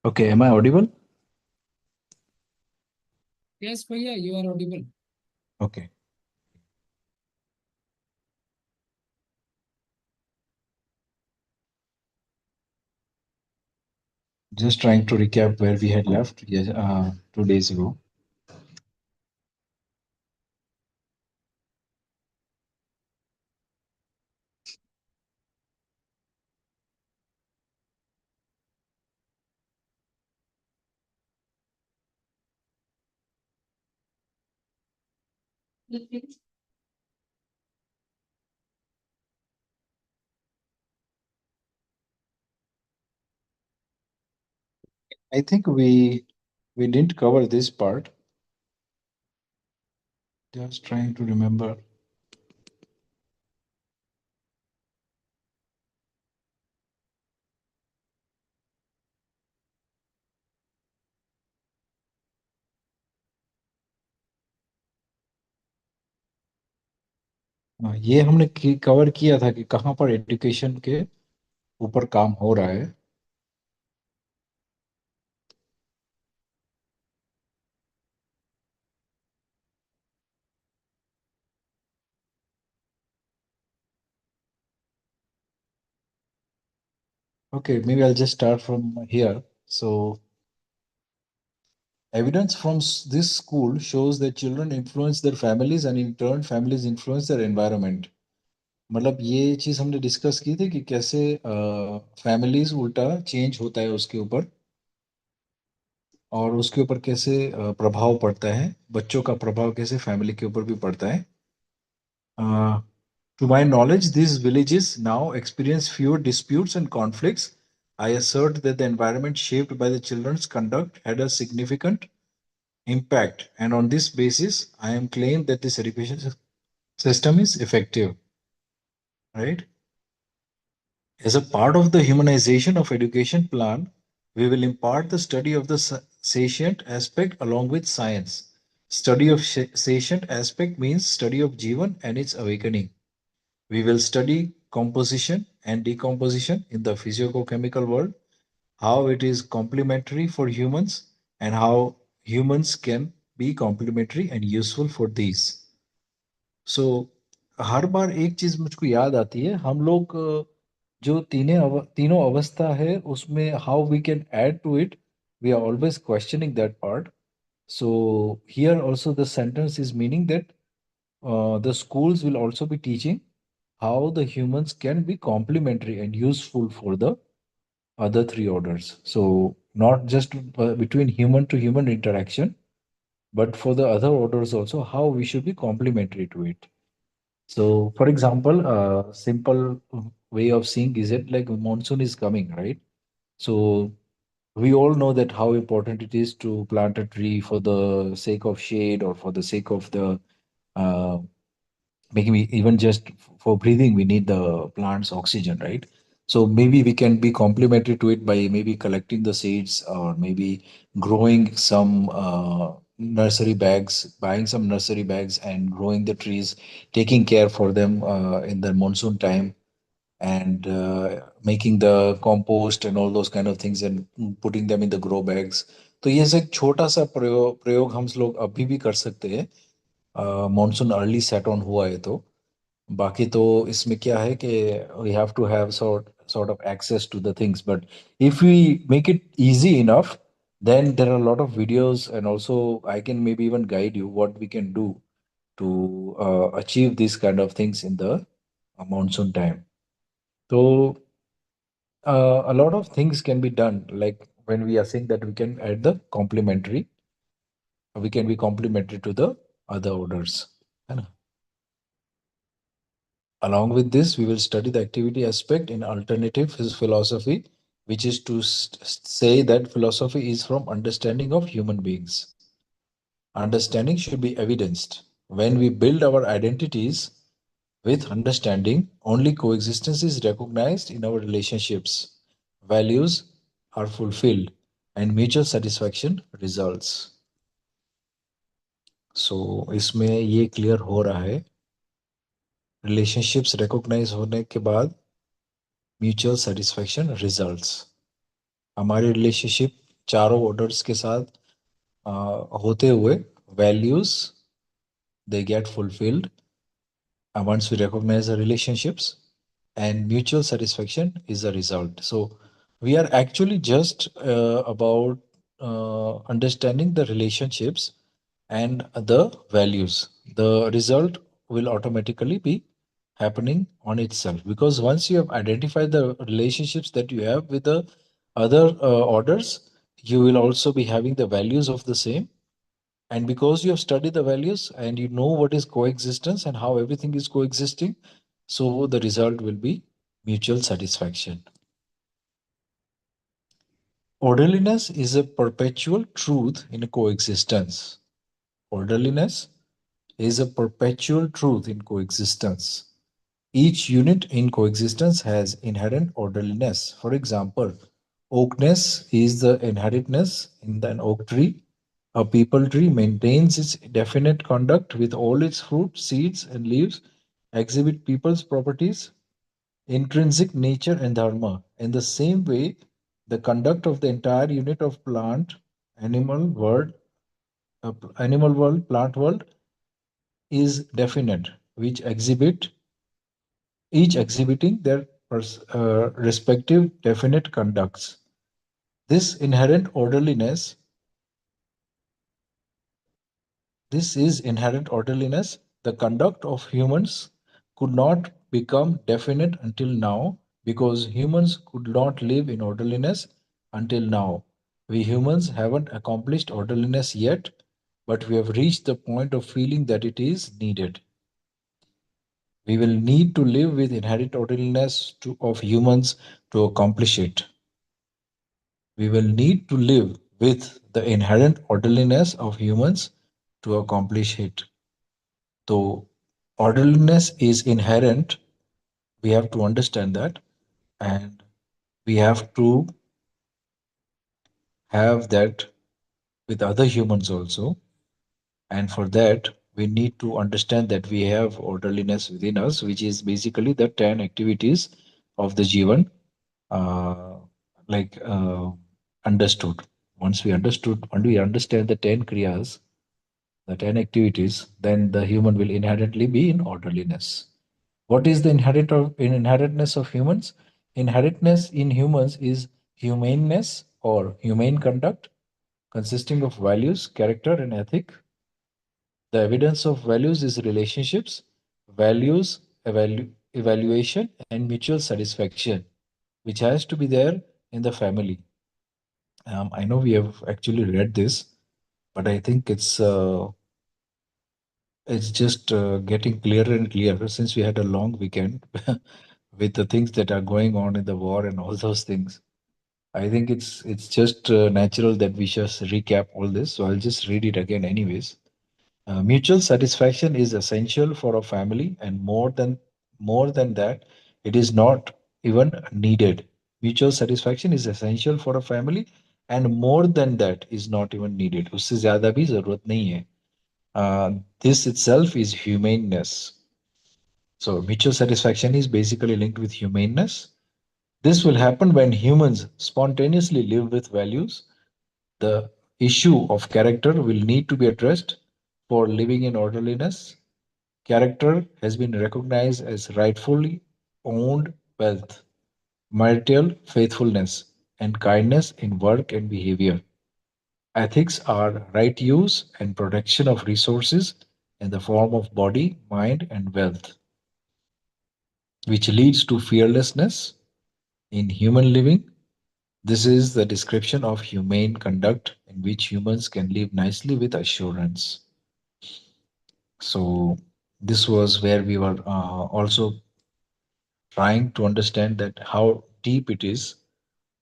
Okay, am I audible? Yes, Bhaiya, you are audible. Okay. Just trying to recap where we had left, yes, 2 days ago. I think we didn't cover this part. Just trying to remember. ये हमने cover किया था कि कहाँ पर education के ऊपर काम हो रहा है. Okay, maybe I'll just start from here. So, evidence from this school shows that children influence their families and in turn families influence their environment. मतलब ये चीज हमने डिस्कस की थी कि कैसे फैमिलीज उल्टा चेंज होता है उसके ऊपर और उसके ऊपर कैसे प्रभाव पड़ता है, बच्चों का प्रभाव कैसे फैमिली के ऊपर भी पड़ता है. To my knowledge this villages now experience fewer disputes and conflicts. I assert that the environment shaped by the children's conduct had a significant impact, and on this basis I am claimed that this education system is effective, right? As a part of the humanization of education plan, we will impart the study of the sentient aspect along with science. Study of sentient aspect means study of Jeevan and its awakening. We will study composition and decomposition in the physicochemical world, how it is complementary for humans, and how humans can be complementary and useful for these. सो हर बार एक चीज मुझको याद आती है, हम लोग जो तीनों अवस्था है उसमें how we can add to it, we are always questioning that part. So here also the sentence is meaning that the schools will also be teaching how the humans can be complementary and useful for the other three orders. So not just between human to human interaction, but for the other orders also, how we should be complementary to it. So, for example, a simple way of seeing is it like monsoon is coming, right? So, we all know that how important it is to plant a tree for the sake of shade or for the sake of the uh, making even just for breathing, we need the plant's oxygen, right? So maybe we can be complementary to it by maybe collecting the seeds or maybe growing some nursery bags, buying some nursery bags and growing the trees, taking care for them in the monsoon time, and making the compost and all those kind of things and putting them in the grow bags. तो ये एक छोटा सा प्रयोग हम लोग अभी भी कर सकते हैं, मॉनसून अर्ली सेट ऑन हुआ है तो. बाकी तो इसमें क्या है कि we have to have sort of access to the things, but if we make it easy enough, then there are a lot of videos and also I can maybe even guide you what we can do to achieve these kind of things in the monsoon time. So a lot of things can be done, like when we are saying that we can add the complementary, we can be complementary to the other orders, है ना? Along with this, we will study the activity aspect in alternative philosophy, which is to say that philosophy is from understanding of human beings. Understanding should be evidenced. When we build our identities with understanding, only coexistence is recognized in our relationships. Values are fulfilled and mutual satisfaction results. So इसमें ये clear हो रहा है, relationships recognise होने के बाद mutual satisfaction results. हमारे relationship चारों ऑर्डर्स के साथ होते हुए values they get fulfilled once we recognize the relationships, and mutual satisfaction is the result. So we are actually just about understanding the relationships and the values. The result will automatically be happening on itself, because once you have identified the relationships that you have with the other orders, you will also be having the values of the same. And because you have studied the values and you know what is coexistence and how everything is coexisting, so the result will be mutual satisfaction. Orderliness is a perpetual truth in coexistence. Orderliness is a perpetual truth in coexistence. Each unit in coexistence has inherent orderliness. For example, oakness is the inherentness in an oak tree. A peepal tree maintains its definite conduct with all its fruit, seeds, and leaves exhibit people's properties, intrinsic nature, and dharma. In the same way, the conduct of the entire unit of animal world, animal world, plant world is definite, which exhibit each exhibiting their respective definite conducts. This inherent orderliness, this is inherent orderliness. The conduct of humans could not become definite until now because humans could not live in orderliness until now. We humans haven't accomplished orderliness yet, but we have reached the point of feeling that it is needed. We will need to live with inherent orderliness of humans to accomplish it. We will need to live with the inherent orderliness of humans to accomplish it. So, orderliness is inherent. We have to understand that, and we have to have that with other humans also. And for that, we need to understand that we have orderliness within us, which is basically the 10 activities of the Jeevan, uh, like understood. When we understand the 10 kriyas, the 10 activities, then the human will inherently be in orderliness. What is the inherentness of humans? Inherentness in humans is humaneness or humane conduct, consisting of values, character, and ethic. The evidence of values is relationships, values, evaluation, and mutual satisfaction, which has to be there in the family. I know we have actually read this, but I think it's just getting clearer and clearer since we had a long weekend with the things that are going on in the war and all those things. I think it's just natural that we just recap all this. So I'll just read it again, anyways. Mutual satisfaction is essential for a family, and more than that, it is not even needed. Mutual satisfaction is essential for a family, and more than that is not even needed. उससे ज़्यादा भी ज़रूरत नहीं है. This itself is humaneness. So mutual satisfaction is basically linked with humaneness. This will happen when humans spontaneously live with values. The issue of character will need to be addressed for living in orderliness. Character has been recognized as rightfully owned wealth, marital faithfulness, and kindness in work and behavior. Ethics are right use and protection of resources in the form of body, mind, and wealth, which leads to fearlessness in human living. This is the description of humane conduct in which humans can live nicely with assurance. So, this was where we were also trying to understand that how deep it is,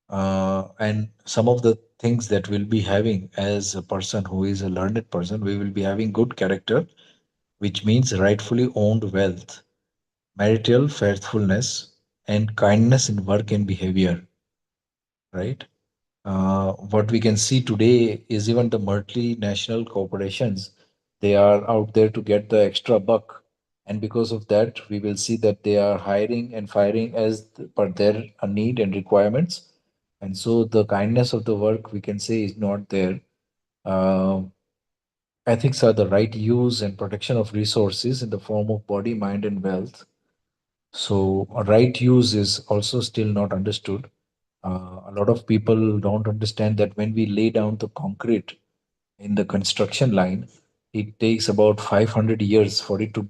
and some of the things that we'll be having as a person who is a learned person. We will be having good character, which means rightfully owned wealth, marital faithfulness, and kindness in work and behavior, right? What we can see today is even the multinational corporations, they are out there to get the extra buck. And because of that, we will see that they are hiring and firing as per their need and requirements. And so the kindness of the work, we can say, is not there. Uh, Ethics are the right use and protection of resources in the form of body, mind, and wealth. So, a right use is also still not understood. A lot of people don't understand that when we lay down the concrete in the construction line, it takes about 500 years for it to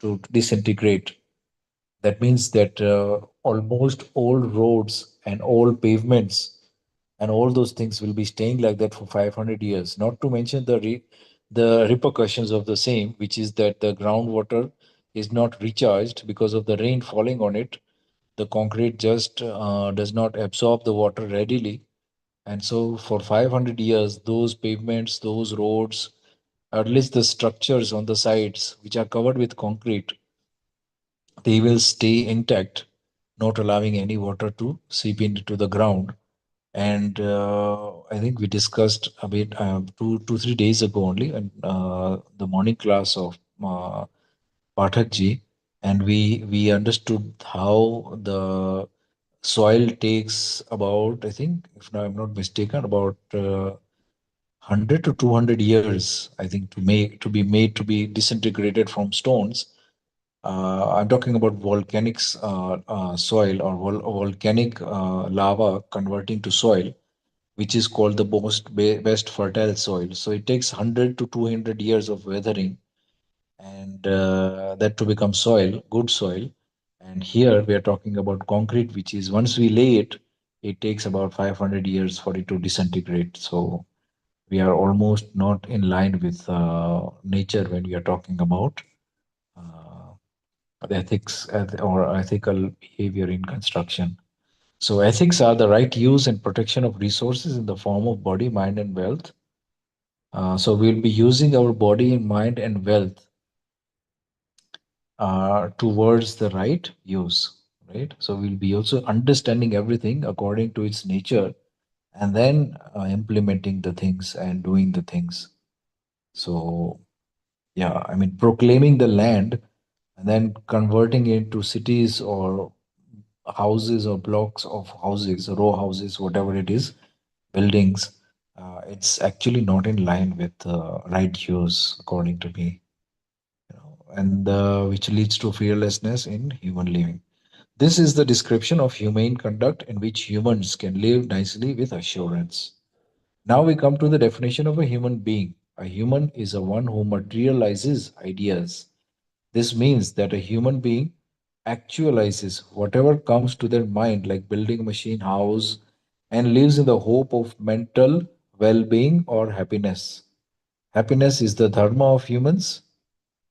to disintegrate. That means that almost all roads and all pavements and all those things will be staying like that for 500 years. Not to mention the repercussions of the same, which is that the groundwater is not recharged because of the rain falling on it. The concrete just does not absorb the water readily, and so for 500 years, those pavements, those roads, at least the structures on the sides which are covered with concrete, they will stay intact, not allowing any water to seep into the ground. And I think we discussed a bit 3 days ago only, in the morning class of Pathak ji, and we understood how the soil takes about, I think, if I'm not mistaken, about 100 to 200 years, I think, to be disintegrated from stones. I'm talking about volcanic soil, or volcanic lava converting to soil, which is called the best fertile soil. So it takes 100 to 200 years of weathering, and that to become soil, good soil. And here we are talking about concrete, which is once we lay it, it takes about 500 years for it to disintegrate. So we are almost not in line with nature when we are talking about uh, the ethics or ethical behavior in construction. So ethics are the right use and protection of resources in the form of body, mind, and wealth. So we'll be using our body and mind and wealth towards the right use, right? So we'll be also understanding everything according to its nature, and then implementing the things and doing the things. So yeah, I mean, proclaiming the land and then converting it into cities or houses or blocks of houses, row houses, whatever it is, buildings, it's actually not in line with right use, according to me, and which leads to fearlessness in human living. This is the description of humane conduct in which humans can live nicely with assurance. Now we come to the definition of a human being. A human is a one who materializes ideas. This means that a human being actualizes whatever comes to their mind, like building a machine house, and lives in the hope of mental well being or happiness. Happiness is the dharma of humans.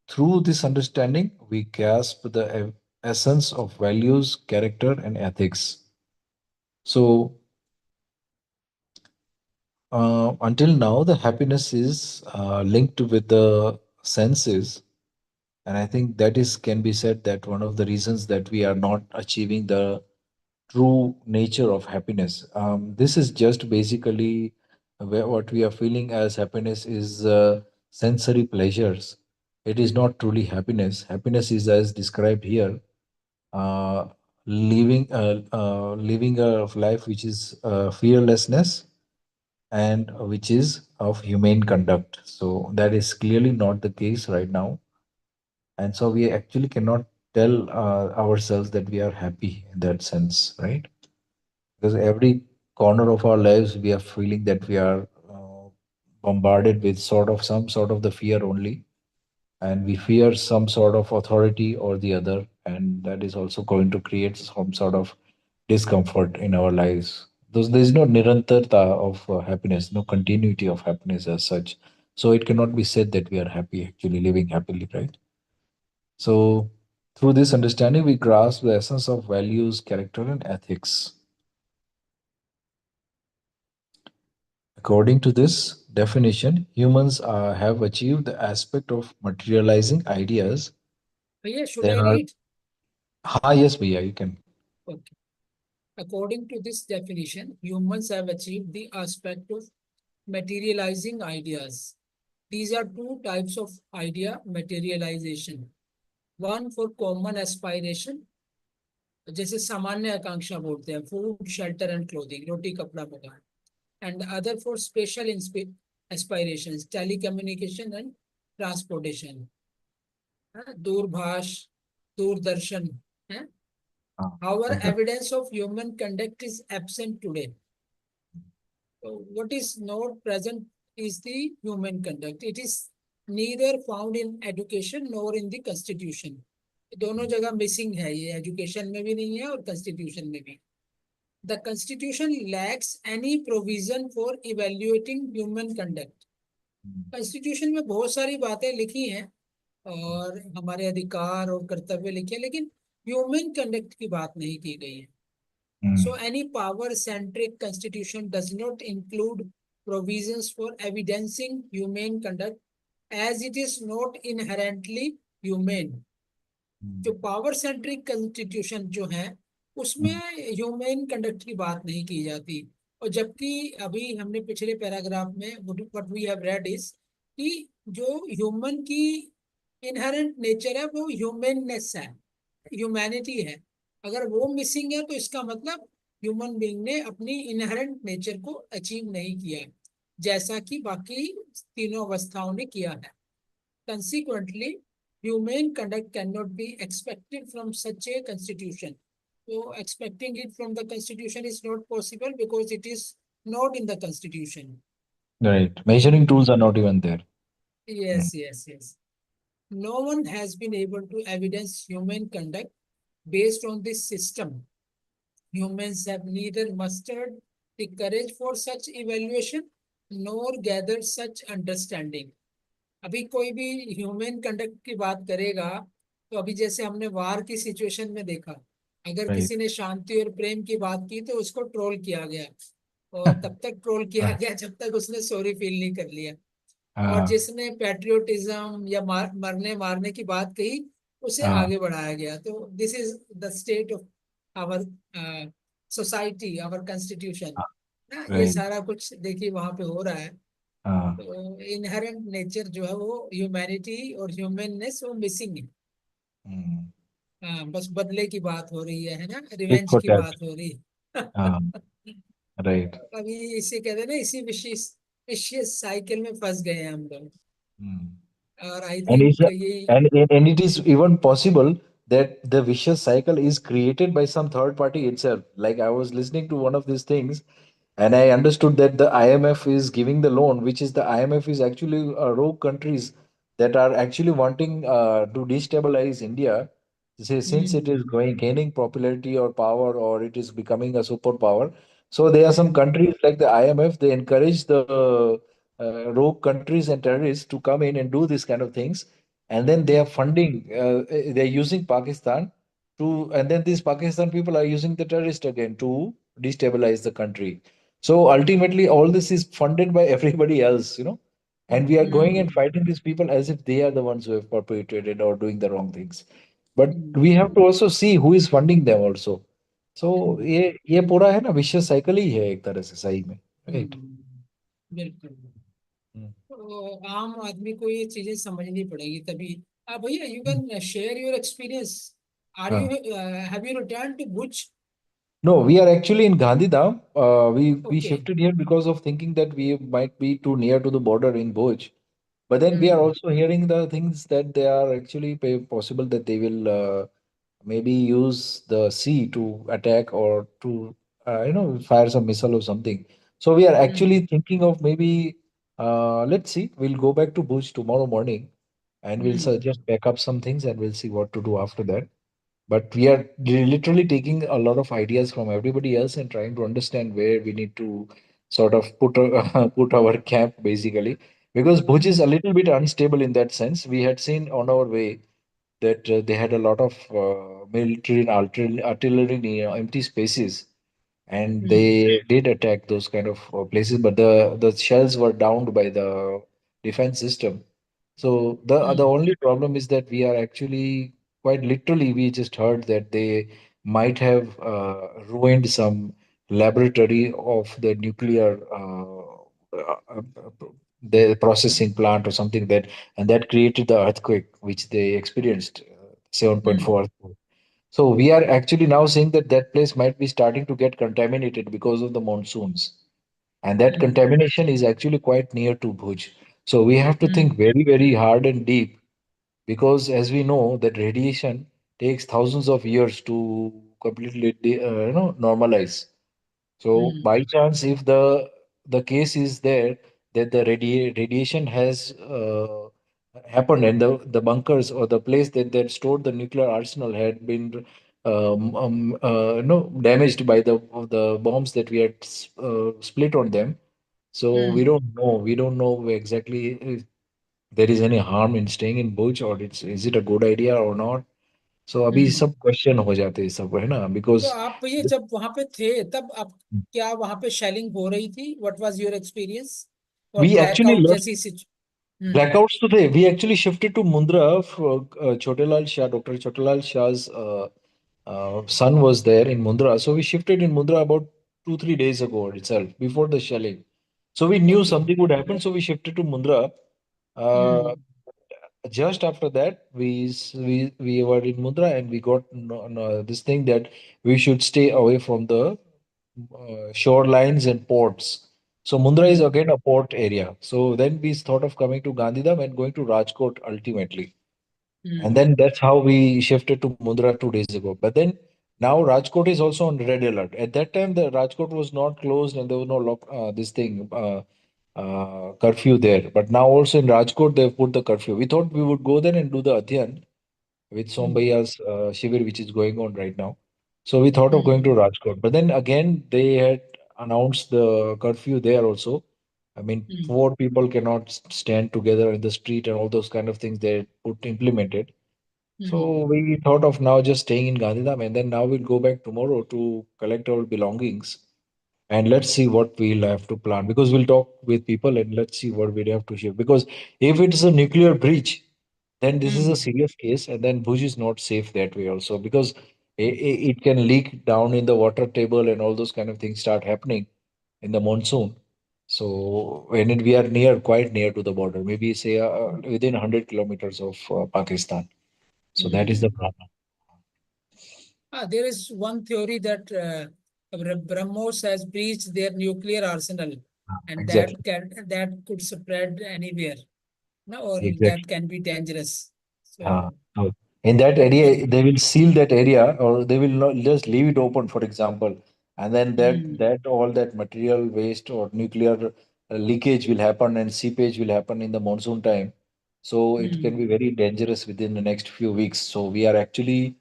Through this understanding, we grasp the essence of values, character, and ethics. So, until now, the happiness is linked with the senses, and I think that is can be said that one of the reasons that we are not achieving the true nature of happiness. This is just basically what we are feeling as happiness is sensory pleasures. It is not truly happiness. Happiness is as described here, uh, living a life which is fearlessness and which is of humane conduct. So that is clearly not the case right now, and so we actually cannot tell ourselves that we are happy in that sense, right? Because every corner of our lives we are feeling that we are bombarded with some sort of the fear only, and we fear some sort of authority or the other, and that is also going to create some sort of discomfort in our lives. There is no nirantarta of happiness, no continuity of happiness as such. So it cannot be said that we are happy, actually living happily, right? So through this understanding, we grasp the essence of values, character, and ethics. According to this definition, humans have achieved the aspect of materializing ideas. Yeah, should There I are, read? yes, Bhaiya, you can. Okay. According to this definition, humans have achieved the aspect of materializing ideas. These are two types of idea materialization. One for common aspiration, जैसे सामान्य आकांक्षा बोलते हैं, food shelter and clothing, रोटी कपड़ा मकान, and other for special aspirations, telecommunication and transportation, दूरभाष, दूरदर्शन है. हाँ, However, exactly. evidence of human conduct is absent today. So what is not present is the human conduct. It is neither found in education nor in the constitution. दोनों जगह missing है ये, education में भी नहीं है और कॉन्स्टिट्यूशन में भी. The constitution lakhs any provision for evaluating human conduct. Constitution में बहुत सारी बातें लिखी हैं और हमारे अधिकार और कर्तव्य लिखे हैं, लेकिन ह्यूमन कंडक्ट की बात नहीं की गई है. So Mm, any power-centric constitution does not include provisions for evidencing humane conduct as it is not inherently humane. जो mm, पावर सेंट्रिक कॉन्स्टिट्यूशन जो है उसमें mm, ह्यूमन कंडक्ट की बात नहीं की जाती. और जबकि अभी हमने पिछले पैराग्राफ में what we have read is कि जो ह्यूमन की इनहेरेंट नेचर है वो ह्यूमननेस है, ह्यूमैनिटी है. अगर वो मिसिंग है तो इसका मतलब ह्यूमन बीइंग ने अपनी इनहेरेंट नेचर को अचीव नहीं किया है, जैसा कि बाकी तीनों अवस्थाओं ने किया है. Consequently, humane conduct cannot be expected from such a constitution. So, expecting it from the constitution is not possible because it is not in the constitution. right. Measuring tools are not even there. Mm, Yes, yes, yes. No one has been able to evidence human conduct based on this system. Humans have neither mustered the courage for such evaluation nor gathered such understanding. अभी कोई भी human conduct की बात करेगा तो अभी जैसे हमने वार की सिचुएशन में देखा, अगर right. किसी ने शांति और प्रेम की बात की तो उसको ट्रोल किया गया, और तब तक ट्रोल किया हाँ, गया जब तक उसने सॉरी फील नहीं कर लिया. और हाँ, जिसने पैट्रियोटिज्म या मरने मारने की बात कही उसे हाँ, आगे बढ़ाया गया. तो this is the state of our society, our constitution. ना ये right. सारा कुछ देखिए वहां पे हो रहा है. हाँ, तो इनहेरेंट नेचर जो है वो ह्यूमैनिटी और ह्यूमननेस वो मिसिंग है. mm. हाँ, बस बदले की बात हो रही है ना, tit रिवेंज for की tat. बात हो रही है. हाँ, right. अभी इसे कहते हैं ना, इसी विशेष विशेष साइकिल में फंस गए हैं हम लोग. Mm. और आई And थिंक ये. and it is even possible that the vicious cycle is created by some third party itself. Like I was listening to one of these things, and I understood that the IMF is giving the loan, which is the IMF is actually rogue countries that are actually wanting to destabilize India. Since it is hmm. going gaining popularity or power, or it is becoming a superpower. So there are some hmm. countries like the IMF. They encourage the rogue countries and terrorists to come in and do this kind of things, and then they are hmm. funding. They're using Pakistan to, and then these Pakistan people are using the terrorist again to destabilize the country. So ultimately, all this is funded by everybody else, and we are going and hmm. fighting these people as if they are the ones who have perpetrated or doing the wrong things. But we have hmm. to also see who is funding them also. So हम्म. ये पूरा है ना, विशेष cycle ही है एक तरह से सही में, राइट. बिल्कुल. तो आम आदमी को ये चीजें समझनी पड़ेगी तभी. भैया, you can share your experience. Are you हाँ. Have you return to Bhuj? No, we are actually in Gandhidham. We okay. shifted here because of thinking that we might be too near to the border in Bhuj. But then we are hmm. also hearing the things that they are actually possible that they will maybe use the sea to attack or to fire some missile or something. So we are hmm. actually thinking of maybe let's see. We'll go back to Bhuj tomorrow morning and we'll hmm. just pack up some things and we'll see what to do after that. But we are literally taking a lot of ideas from everybody else and trying to understand where we need to sort of put put our camp basically, because Bhuj is a hmm. little bit unstable in that sense. We had seen on our way that they had a lot of military and artillery near empty spaces, and hmm. they did attack those kind of places, but the shells were downed by the defense system. So the hmm. only problem is that we are actually quite literally, we just heard that they might have ruined some laboratory of the nuclear the processing plant or something, that and that created the earthquake which they experienced, hmm. 7.4. So we are actually now saying that that place might be starting to get contaminated because of the monsoons. And that Mm, contamination is actually quite near to Bhuj. So we have to think mm, very, very hard and deep because as we know that radiation takes thousands of years to completely normalize. So mm, by chance, if the case is there that the radiation has happened and the bunkers or the place that stored the nuclear arsenal had been damaged by the bombs that we had split on them. So mm, we don't know exactly if there is any harm in staying in Bhuj or is it a good idea or not. So अभी mm. सब question हो जाते हैं सब है ना तो because आप ये जब वहां पे थे तब आप क्या वहां पे शेलिंग हो रही थी? What was your experience? और we actually ब्लैकआउट left जैसी हम्म, blackouts today. We actually shifted to Mundra. Chotelal Shah, Dr. Chotelal Shah's son was there in Mundra. So we shifted in Mundra about 2 3 days ago itself, before the shelling. So we knew okay. something would happen. So we shifted to Mundra. Uh, hmm, just after that, we were in Mundra and we got this thing that we should stay away from the shorelines and ports. So Mundra is hmm, again a port area. So then we thought of coming to Gandhidham and going to Rajkot ultimately. And hmm, then that's how we shifted to Mundra 2 days ago. But then now Rajkot is also on red alert. At that time, the Rajkot was not closed and there was no curfew there. But now also in Rajkot, they've put the curfew. We thought we would go there and do the Adhyan with hmm, Sombaiya's Shivir, which is going on right now. So we thought of going hmm, to Rajkot. But then again, they had announced the curfew there also. I mean, hmm, four people cannot stand together in the street and all those kind of things they put implemented. So hmm, we thought of now just staying in Gandhidham and then now we'll go back tomorrow to collect our belongings and let's see what we'll have to plan because we'll talk with people and let's see what we have to shift. Because if it's a nuclear breach, then this is a hmm, serious case and then Bhuj is not safe that way also because it can leak down in the water table and all those kind of things start happening in the monsoon. So we are near, quite near to the border, maybe say within 100 kilometers of Pakistan. So that is the hmm. problem. There is one theory that BrahMos has breached their nuclear arsenal, and Exactly. that could spread anywhere, no, or that Exactly. can be dangerous. Uh, So, so in that area, in, they will seal that area, or they will not just leave it open, for example, and then mm, that all that material waste or nuclear leakage will happen and seepage will happen in the monsoon time. So it can be mm, very dangerous within the next few weeks. So we are actually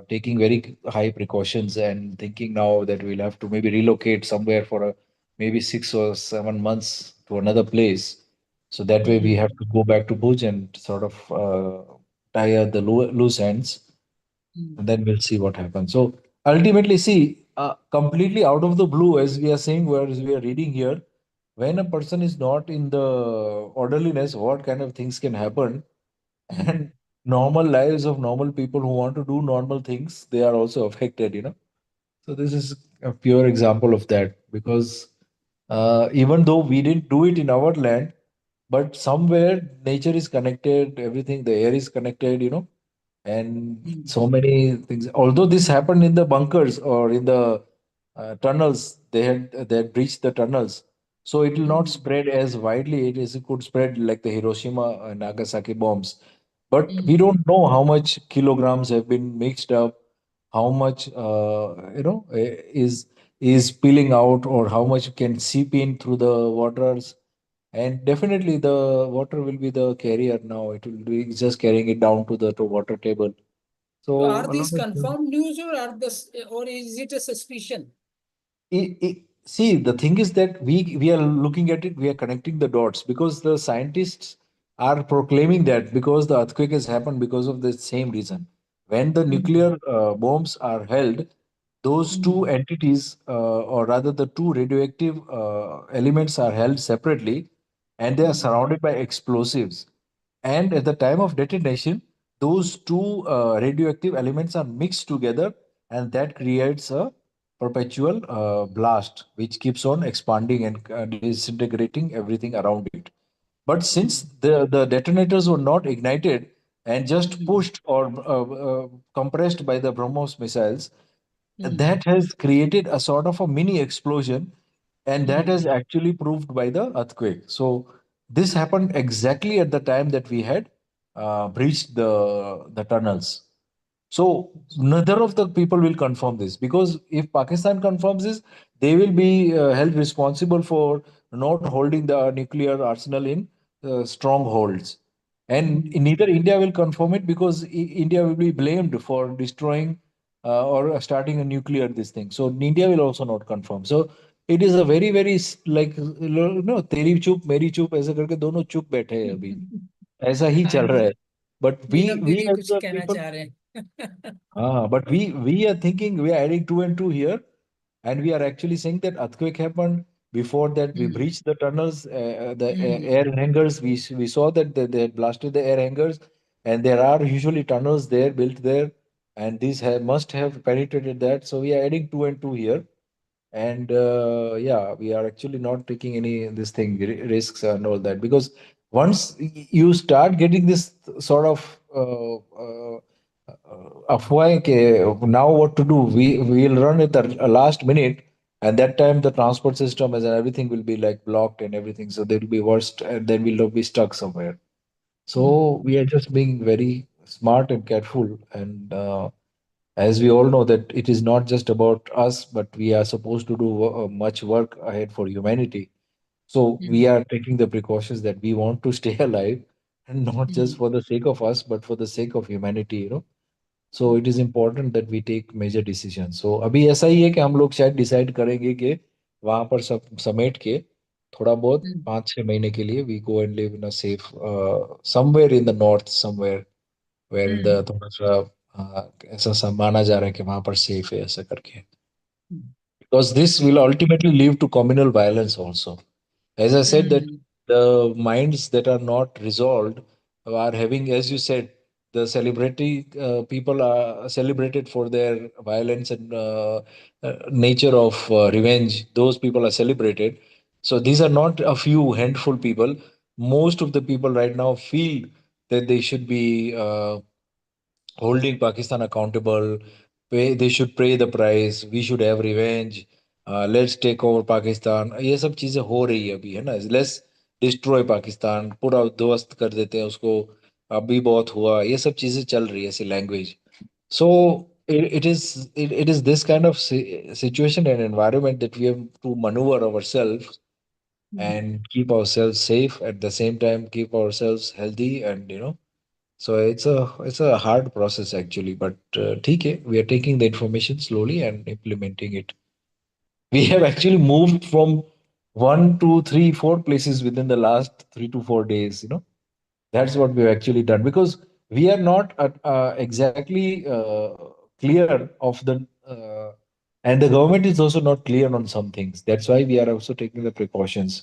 taking very high precautions and thinking now that we'll have to maybe relocate somewhere for maybe 6 or 7 months to another place. So that way we have mm, to go back to Bhuj and sort of tie up the loose ends, and mm, then we'll see what happens. So ultimately, see, completely out of the blue, as we are saying, whereas we are reading here, when a person is not in the orderliness, what kind of things can happen? mm, And normal lives of normal people who want to do normal things, they are also affected. So this is a pure example of that because even though we didn't do it in our land, but somewhere nature is connected, everything, the air is connected, and mm, so many things. Although this happened in the bunkers or in the tunnels, they had breached the tunnels, so it will not mm, spread as widely. It could spread like the Hiroshima and Nagasaki bombs, but we mm, don't know how much kilograms have been mixed up, how much is spilling out, or how much can seep in through the waters. And definitely the water will be the carrier now. It will be just carrying it down to the water table. So, So are a lot these of things. confirmed news, or or is it a suspicion? See, the thing is that we are looking at it, we are connecting the dots because the scientists are proclaiming that because the earthquake has happened because of the same reason. When the Mm, nuclear bombs are held, those two mm, entities, or rather the two radioactive elements, are held separately and they are mm, surrounded by explosives. And at the time of detonation, those two radioactive elements are mixed together, and that creates a perpetual blast, which keeps on expanding and disintegrating everything around it. But since mm, the detonators were not ignited, and just hmm pushed or compressed by the BrahMos missiles, hmm that has created a sort of a mini explosion, and that hmm is actually proved by the earthquake. So this happened exactly at the time that we had breached the tunnels. So neither of the people will confirm this, because if Pakistan confirms this, they will be held responsible for not holding the nuclear arsenal in strongholds. And hmm neither India will confirm it, because India will be blamed for destroying or starting a nuclear this thing. So India will also not confirm. So it is a very very like तेरी चुप मेरी चुप ऐसे करके दोनों चुप बैठे हैं अभी, ऐसा ही हाँ चल रहा है. But नीलम we दीदी as कुछ the कहना people, चाह रहे हैं but we are thinking, we are adding two and two here, and we are actually saying that earthquake happened. Before that, we hmm breached the tunnels, the hmm air hangars. We saw that they had blasted the air hangars, and there are usually tunnels there built there, and these must have penetrated that. So we are adding two and two here, and yeah, we are actually not taking any this thing risks and all that, because once you start getting this sort of अफवाहें कि now what to do, we will run at the last minute, and that time the transport system and everything will be like blocked and everything, so there will be worst, and then we'll be stuck somewhere. So hmm we are just being very smart and careful, and as we all know that it is not just about us, but we are supposed to do much work ahead for humanity. So we hmm are taking the precautions that we want to stay alive, and not just hmm for the sake of us, but for the sake of humanity. So it is important that we take major decisions. So अभी ऐसा ही है कि हम लोग शायद decide करेंगे कि वहां पर सब समेट के थोड़ा बहुत हम्म 5-6 महीने के लिए we go and live in a safe somewhere in the north, somewhere where in the हम्म थोड़ा सा ऐसा सा माना जा रहा है कि वहां पर सेफ है ऐसा करके, हम्म because this will ultimately lead to communal violence also. As I said, that hmm the minds that are not resolved are having, as you said, the celebrity people are celebrated for their violence and nature of revenge. Those people are celebrated. So these are not a few handful people. Most of the people right now feel that they should be holding Pakistan accountable. They should pay the price. We should have revenge. Let's take over Pakistan. ये सब चीजें हो रही है अभी, है ना. Let's destroy Pakistan. पूरा ध्वस्त कर देते हैं उसको. अभी बहुत हुआ. ये सब चीजें चल रही है ऐसी language. So it is this kind of situation and environment that we have to maneuver ourselves hmm and keep ourselves safe, at the same time keep ourselves healthy, and so it's a hard process actually, but ठीक है, we are taking the information slowly and implementing it. We have actually moved from 1, 2, 3, 4 places within the last 3 to 4 days. That's what we've actually done, because we are not exactly clear of the and the government is also not clear on some things. That's why we are also taking the precautions.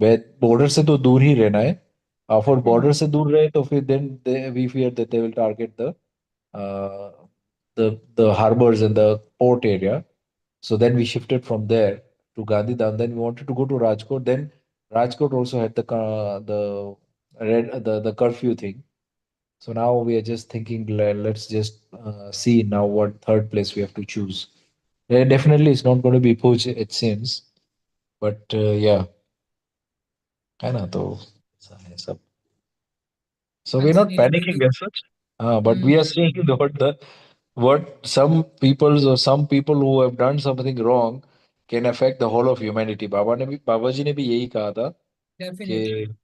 Way border से तो दूर ही रहना है. For border हम्म से दूर रहे तो फिर then we fear that they will target the harbors and the port area. So then we shifted from there to Gandhidham. Then we wanted to go to Rajkot. Then Rajkot also had the red the curfew thing. So now we are just thinking, let's just see now what third place we have to choose. Definitely, it's not going to be Bhuj, it seems. But yeah, है ना तो ऐसा है सब. So हाँ we're ji not नीलम दीदी panicking as such, but we are hmm saying what some peoples or some people who have done something wrong can affect the whole of humanity. बाबा जी ने भी यही कहा था डेफिनेटली कि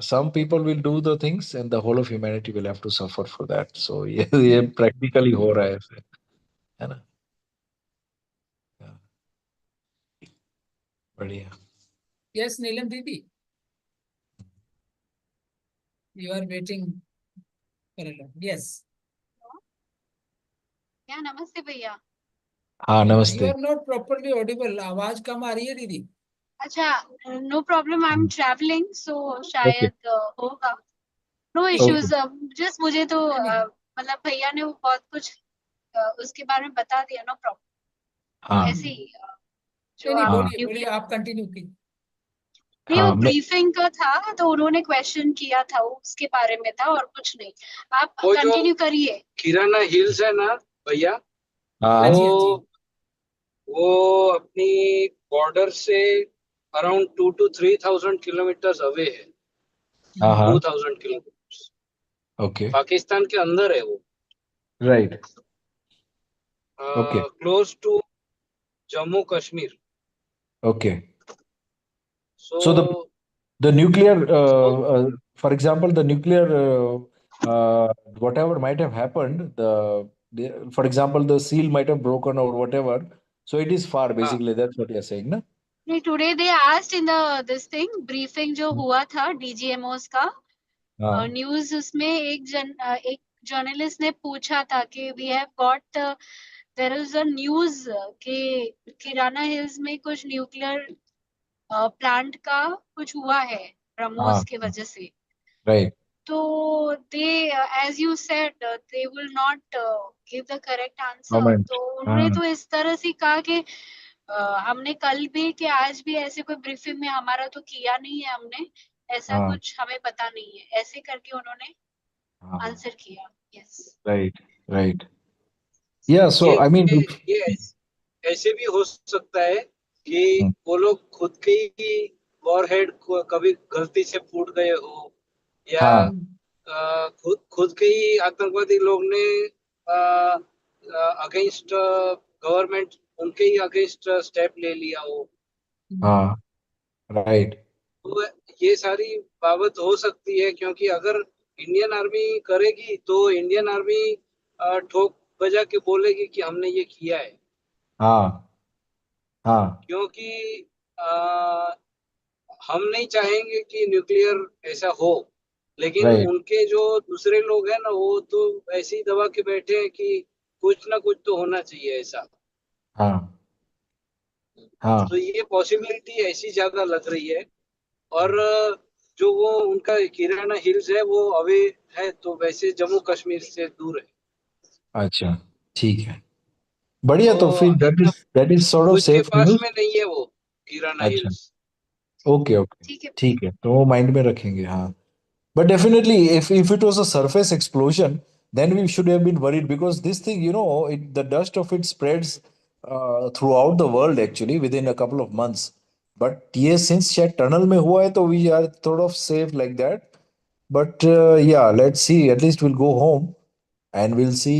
some people will do the things and the whole of humanity will have to suffer for that. So ये practically हो रहा है ऐसे, है ना. Yeah, बढ़िया. Yes Neelam didi you are waiting for yes क्या नमस्ते भैया। हाँ यू नमस्ते. आर नॉट प्रॉपरली ऑडिबल आवाज कम आ रही है दीदी अच्छा, no problem, I am travelling so okay. शायद होगा। No okay. इश्यूज। जस्ट मुझे तो नहीं नहीं मतलब भैया ने वो बहुत कुछ उसके बारे में बता दिया। No problem. हाँ. ऐसे ही नहीं जो नहीं आप हाँ. बोलिए बोलिए न्यूक्लियर। आप कंटिन्यू कीजिए नहीं, वो हाँ मैं ब्रीफिंग का था तो उन्होंने क्वेश्चन किया था, वो उसके बारे में था और कुछ नहीं। आप वो जो कंटिन्यू करिए। किराना हिल्स है ना भैया, हाँ हाँ जी, हाँ वो जी। वो अपनी बॉर्डर से अराउंड 2 to 3,000 किलोमीटर अवे है। हाँ हम्म, हाँ 2,000 किलोमीटर ओके पाकिस्तान के अंदर है वो, right okay close to Jammu Kashmir. Okay so so the nuclear so for example the nuclear whatever might have happened for example the seal might have broken or whatever so it is far हाँ basically that's what you're saying na नहीं, today they asked in the this thing briefing जो हुआ था डीजीएमओस का हाँ news, उसमें एक journalist ने पूछा था कि we have got there is a news कि किराना हिल्स में कुछ न्यूक्लियर प्लांट का कुछ हुआ है ब्रह्मोस हाँ के वजह से। राइट तो they, as you said, they will not give the correct answer. Comment तो हाँ उन्होंने तो इस तरह से कहा कि हमने कल भी कि आज भी ऐसे कोई ब्रीफिंग में हमारा तो किया नहीं है हमने, ऐसा हाँ कुछ हमें पता नहीं है, ऐसे करके उन्होंने हाँ आंसर किया। Yes. Right right yeah so ये I mean ये ऐसे भी हो सकता है कि वो लोग खुद के ही वॉरहेड को कभी गलती से फूट गए हो, या हाँ हम्म, खुद खुद के ही आतंकवादी लोग ने अगेंस्ट गवर्नमेंट, उनके ही अगेंस्ट स्टेप ले लिया हो। हम्म, हाँ राइट तो ये सारी बाबत हो सकती है, क्योंकि अगर इंडियन आर्मी करेगी तो इंडियन आर्मी ठोक बजा के बोलेगी कि हमने ये किया है। हाँ हाँ क्योंकि अ, हम नहीं चाहेंगे कि न्यूक्लियर ऐसा हो, लेकिन राइट उनके जो दूसरे लोग हैं ना, वो तो ऐसे ही दबा के बैठे हैं कि कुछ ना कुछ तो होना चाहिए ऐसा। हाँ हाँ तो ये पॉसिबिलिटी ऐसी ज्यादा लग रही है। और जो वो उनका किराना हिल्स है वो अवे है, तो वैसे जम्मू कश्मीर से दूर है। अच्छा ठीक है बढ़िया तो तो फिर इतना दैट इज सॉर्ट ऑफ भुज के सेफ पास न्यूज में नहीं है वो किराना अच्छा हिल्स। ओके ओके ठीक है। ठीक है तो वो माइंड में रखेंगे हाँ but definitely if it was a surface explosion then we should have been worried because this thing the dust of it spreads throughout the world actually within a couple of months but yes since शायद tunnel में हुआ है तो we are sort of safe like that but yeah let's see at least we'll go home and we'll see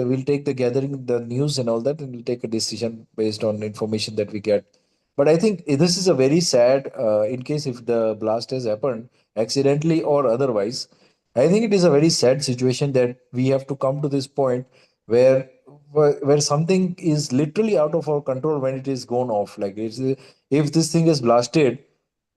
we'll take the gathering the news and all that and we'll take a decision based on information that we get but I think this is a very sad in case if the blast has happened accidentally or otherwise I think it is a very sad situation that we have to come to this point where where something is literally out of our control when it is gone off like if this thing is blasted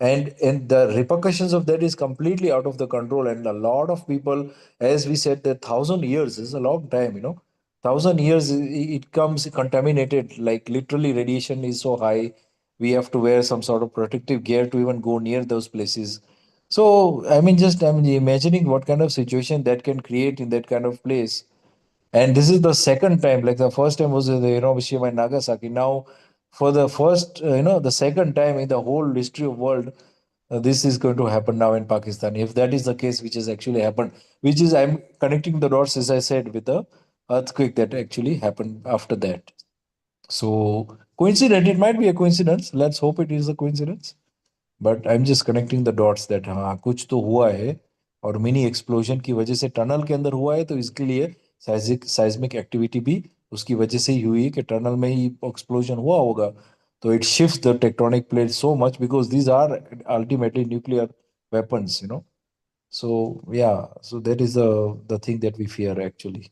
and the repercussions of that is completely out of the control and a lot of people as we said that 1,000 years is a long time 1,000 years it comes contaminated like literally radiation is so high we have to wear some sort of protective gear to even go near those places so I mean just I mean imagining what kind of situation that can create in that kind of place and this is the second time like the first time was the Hiroshima and Nagasaki now for the first the second time in the whole history of world this is going to happen now in Pakistan if that is the case which has actually happened which is I'm connecting the dots as I said with the earthquake that actually happened after that so coincident it might be a coincidence let's hope it is a coincidence but I am just connecting the dots that हाँ कुछ तो हुआ है और mini explosion की वजह से tunnel के अंदर हुआ है तो इसके लिए साइज्मिक एक्टिविटी भी उसकी वजह से ही हुई है कि टनल में ही एक्सप्लोजन हुआ होगा तो it shift the tectonic plate so much because these are ultimately nuclear weapons so yeah so that is the thing that we fear actually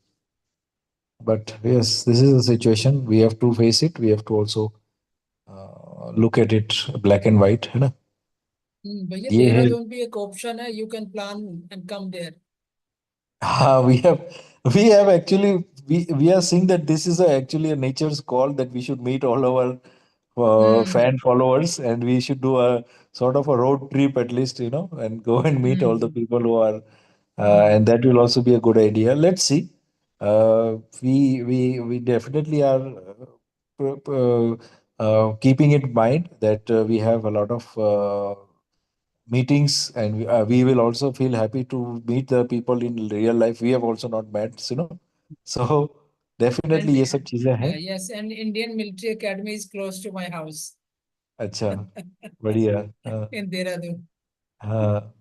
but yes this is the situation we have to face it we have to also look at it black and white है ना भैया ये है देहरादून भी एक option है, you can plan and come there. we have actually we are seeing that this is actually a nature's call that we should meet all our hmm, fan followers and we should do a sort of a road trip at least and go and meet all the hmm, people who are hmm, and that will also be a good idea let's see we definitely are keeping in mind that we have a lot of meetings, and we will also feel happy to meet the people in real life. We have also not met, you know. So definitely And ये सब चीजें हैं. yes, and Indian Military Academy is close to my house अच्छा, बढ़िया. in Dehradun. हाँ.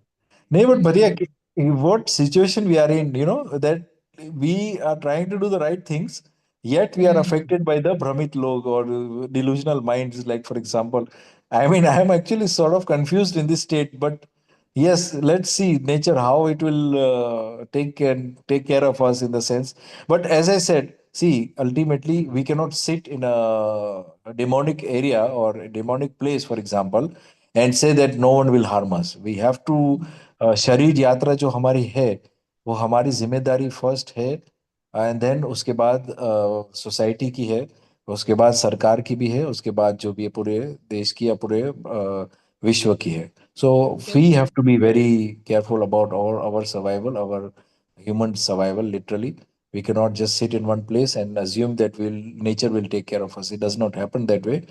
नहीं, but बढ़िया कि what situation we are in, you know, that we are trying to do the right things, yet we are affected by the Brahmit log or delusional minds. Like, for example, I mean, I am actually sort of confused in this state, but yes, let's see nature how it will take care of us in the sense. But as I said, see, ultimately we cannot sit in a demonic area or a demonic place, for example, and say that no one will harm us. We have to शरीर यात्रा जो हमारी है वो हमारी जिम्मेदारी first है, and then उसके बाद सोसाइटी की है, उसके बाद सरकार की भी है, उसके बाद जो भी है पूरे देश की या पूरे विश्व की है. So we have to be very careful about our survival, our human survival, literally. We cannot just sit in one place and assume that nature will take care of us. It does not happen that way.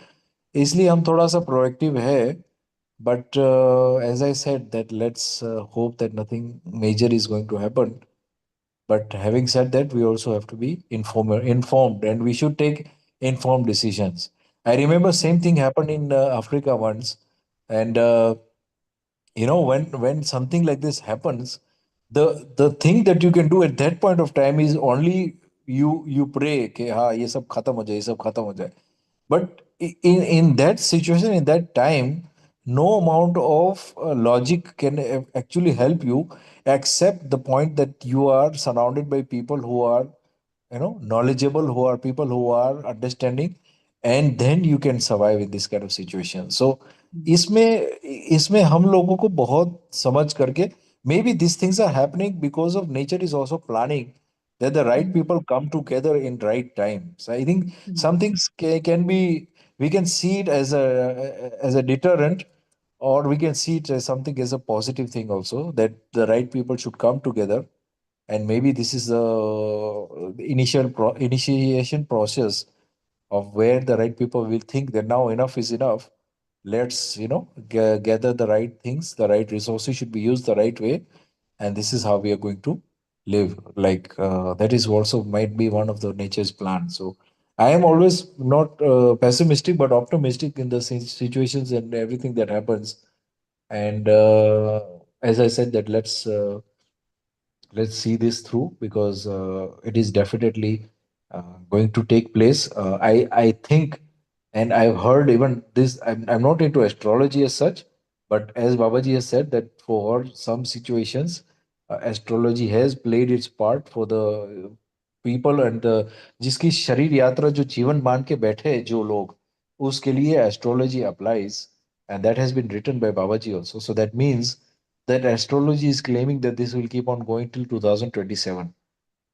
इसलिए हम थोड़ा सा proactive है. But as I said, that let's hope that nothing major is going to happen. But having said that, we also have to be informed, and we should take informed decisions. I remember same thing happened in Africa once, and you know, when something like this happens, the thing that you can do at that point of time is only you pray कि हाँ ये सब खत्म हो जाए, ये सब खत्म हो जाए. But in that situation, in that time, no amount of logic can actually help you, except the point that you are surrounded by people who are, you know, knowledgeable, who are people who are understanding, and then you can survive in this kind of situation. So इसमें इसमें हम लोगों को बहुत समझ करके, maybe these things are happening because of nature is also planning that the right people come together in right time. So I think some things can be, we can see it as a deterrent, or we can see it as something as a positive thing also, that the right people should come together, and maybe this is the initiation process of where the right people will think that now enough is enough. Let's, you know, gather the right things, the right resources should be used the right way, and this is how we are going to live. Like that is also might be one of the nature's plan. So I am always not pessimistic but optimistic in the situations and everything that happens. And as I said, that let's see this through, because it is definitely going to take place. I think, and I've heard even this. I'm not into astrology as such, but as Babaji has said, that for some situations, astrology has played its part for the people, and जिसकी शरीर यात्रा जो जीवन मान के बैठे हैं जो लोग, उसके लिए astrology applies, and that has been written by Babaji also. So that means that astrology is claiming that this will keep on going till 2027.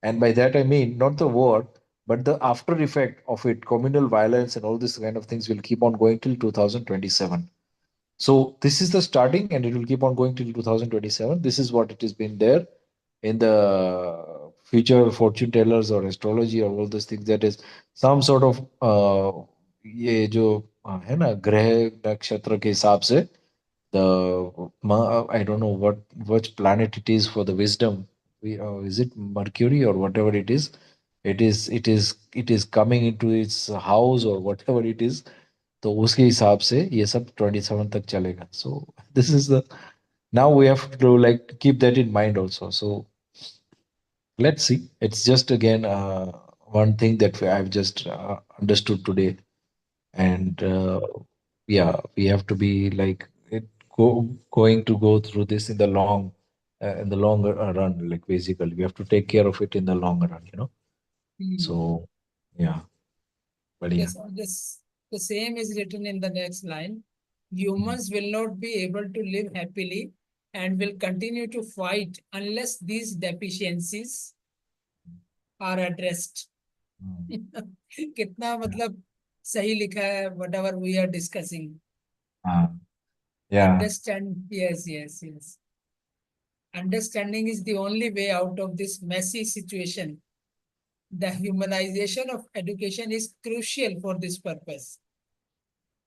And by that I mean not the war, but the after effect of it, communal violence and all this kind of things will keep on going till 2027. So this is the starting, and it will keep on going till 2027. This is what it has been there in the future fortune tellers or astrology or all those things. That is some sort of ये जो है ना ग्रह नक्षत्र के हिसाब से, I don't know what which planet it is for the wisdom. Is it Mercury or whatever it is? It is coming into its house or whatever it is. तो उसके हिसाब से ये सब 27 तक चलेगा. So this is the, now we have to like keep that in mind also. So let's see. It's just again one thing that I've just understood today, and we have to be like going to go through this in the longer run. Like basically, we have to take care of it in the long run. You know. So yeah, but yeah. Yes, the same is written in the next line. Humans will not be able to live happily and will continue to fight unless these deficiencies are addressed. कितना मतलब सही लिखा है, whatever we are discussing. Yeah. Understand, yes, yes, yes. Understanding is the only way out of this messy situation. The humanization of education is crucial for this purpose.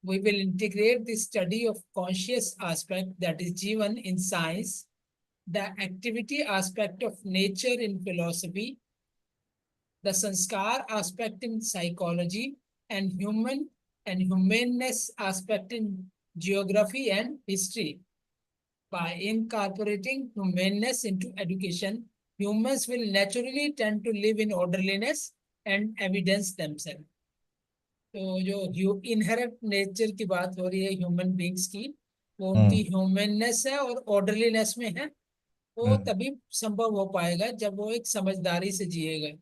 We will integrate the study of conscious aspect, that is Jeevan, in science, the activity aspect of nature in philosophy, the sanskar aspect in psychology, and humaneness aspect in geography and history. By incorporating humaneness into education, humans will naturally tend to live in orderliness and evidence themselves. तो जो inherent nature की बात हो रही है human beings की, वो उनकी ह्यूमननेस है और ऑर्डरलीनेस में है। वो तभी संभव हो पाएगा जब वो एक समझदारी से जिएगा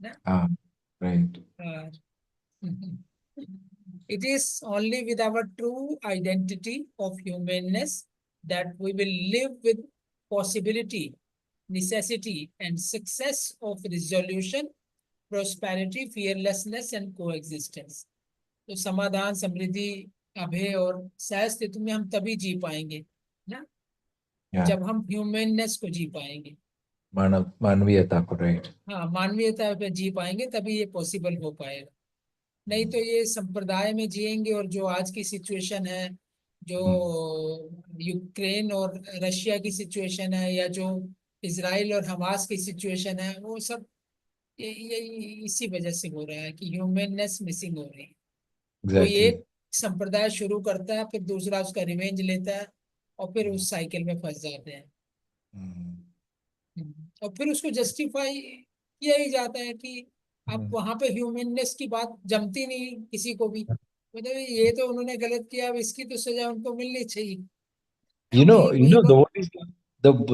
ना। Ah, right. और it is only with our true identity of humanness that we will live with possibility, necessity, and success of resolution, prosperity, fearlessness, and coexistence. तो समाधान, समृद्धि, अभय और सहस्तित्व में हम तभी जी पाएंगे ना, Yeah. जब हम ह्यूमननेस को जी पाएंगे। मानवीयता को, राइट। हाँ, मानवीयता पे जी पाएंगे तभी ये पॉसिबल हो पाएगा। नहीं तो ये संप्रदाय में जिएंगे, और जो आज की सिचुएशन है, जो यूक्रेन और रशिया की सिचुएशन है, या जो इजराइल और हमास की सिचुएशन है, वो सब ये इसी वजह से हो रहा है कि ह्यूमननेस मिसिंग हो रही है। कोई एग्जैक्टली। एक संप्रदाय शुरू करता है, फिर दूसरा उसका रिवेंज लेता है, और फिर उस साइकिल में फंस जाते हैं। और फिर उसको जस्टिफाई किया ही जाता है कि अब वहां पे ह्यूमननेस की बात जमती नहीं किसी को भी, मतलब ये तो उन्होंने गलत किया, अब इसकी तो सजा उनको मिलनी चाहिए। You वही know, you वही know the वो। what is